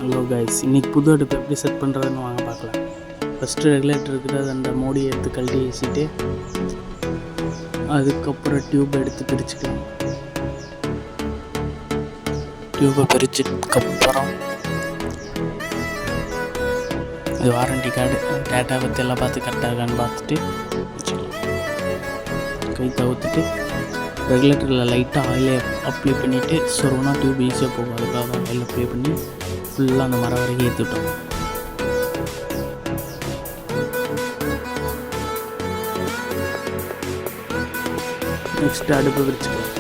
Hello guys, இன்றைக்கி புது அடுப்பு எப்படி செட் பண்ணுறதுன்னு வாங்க பார்க்கலாம். ஃபஸ்ட்டு ரெகுலேட்டர் இருக்கிறது அந்த மோடியை எடுத்து கழட்டி வீசிட்டு அதுக்கப்புறம் டியூப் எடுத்து பிரிச்சுக்கலாம். டியூப்பை பிரிச்சதுக்கப்புறம் இது வாரண்டி கார்டு டேட்டா பற்றி எல்லாம் பார்த்து கரெக்டாக இருக்கான்னு பார்த்துட்டு வச்சுக்கலாம். கை தவிர்த்துட்டு ரெகுலேட்டரில் லைட்டாக ஆயிலை அப்ளை பண்ணிவிட்டு சொருவனா டியூப் ஈஸியாக போகும். அதுக்காக தான் ஆயில் அப்ளை பண்ணி ஃபுல்லாக அந்த மரம் வரைக்கும் ஏற்றிவிட்டோம். நெக்ஸ்ட்டு அடுப்பு பிரிச்சுக்கலாம்.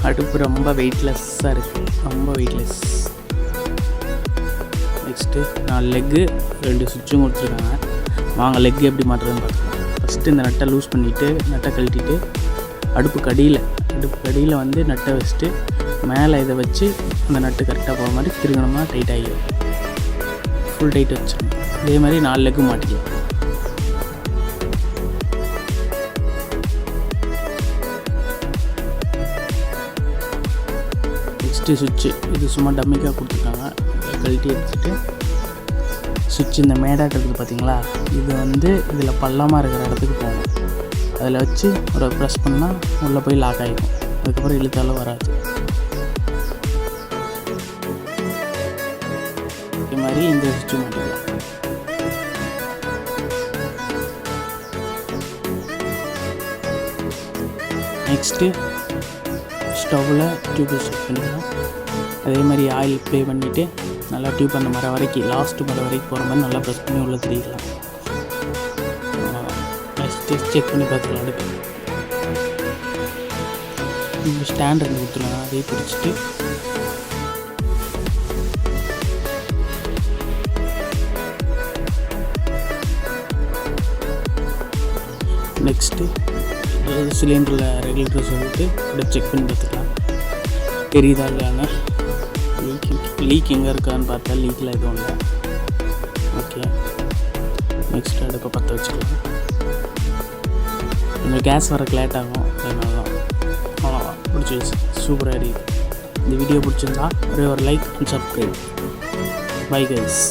அடுப்பு ரொம்ப வெயிட்லெஸ்ஸாக இருக்குது, ரொம்ப வெயிட்லெஸ். நெக்ஸ்ட்டு 4 லெக்கு 2 சுவிட்சும் கொடுத்துருக்காங்க. வாங்க லெக்கு எப்படி மாட்டுறதுன்னு பார்த்துக்கலாம். ஃபஸ்ட்டு இந்த நட்டை லூஸ் பண்ணிவிட்டு நட்டை கழட்டிட்டு அடுப்புக்கு அடியில் வந்து நட்டை வச்சுட்டு மேலே இதை வச்சு அந்த நட்டு கரெக்டாக போகிற மாதிரி திருகணமாக டைட் ஆகிடும். ஃபுல் டைட் வச்சிடணும். இதே மாதிரி 4 லெக்கு மாட்டிக்கலாம். சுவிட்சு இது சும்மா டம்மிக்காக கொடுத்துருக்காங்க. கழட்டி எடுத்துகிட்டு சுவிட்ச் இந்த மேடாட்டத்துக்கு பார்த்தீங்களா, இது வந்து இதில் பள்ளமாக இருக்கிற இடத்துக்கு போகணும். அதில் வச்சு ஒரு ப்ரெஸ் பண்ணால் உள்ளே போய் லாக் ஆகிடும். அதுக்கப்புறம் இழுத்தாலும் வராது. இது மாதிரி இந்த சுவிட்சு மாட்டிக்கலாம். நெக்ஸ்ட்டு ஸ்டவ்வில் டியூப் செட் பண்ணிக்கலாம். அதே மாதிரி ஆயில் அப்ளை பண்ணிவிட்டு நல்லா டியூப் அந்த மரம் வரைக்கும் லாஸ்ட்டு மரம் வரைக்கும் போகிற மாதிரி நல்லா ப்ரெஸ் பண்ணி உள்ளே திரிக்கலாம். நெக்ஸ்ட்டு செக் பண்ணி பார்த்துக்கலாம். அடுப்பு இப்போ ஸ்டாண்ட் 2 கொடுத்துருவாங்க. அதே பிடிச்சிட்டு நெக்ஸ்ட்டு சிலிண்டரில் ரெகுலேட்டர் சொல்லிட்டு இப்படி செக் பண்ணி பார்த்துக்கலாம். தெரியுதா இல்லையாங்க, லீக் எங்கே இருக்கான்னு பார்த்தா லீக்கில் எதுவும் இல்லை. ஓகே, நெக்ஸ்ட் அடுப்பை பற்ற வச்சுக்கலாம். இந்த கேஸ் வரக்கு லேட் ஆகும், அதனால தான். அவ்வளோதான், பிடிச்சி சூப்பராக இருக்குது. இந்த வீடியோ பிடிச்சிருந்தா ஒரே ஒரு like and subscribe. Bye guys.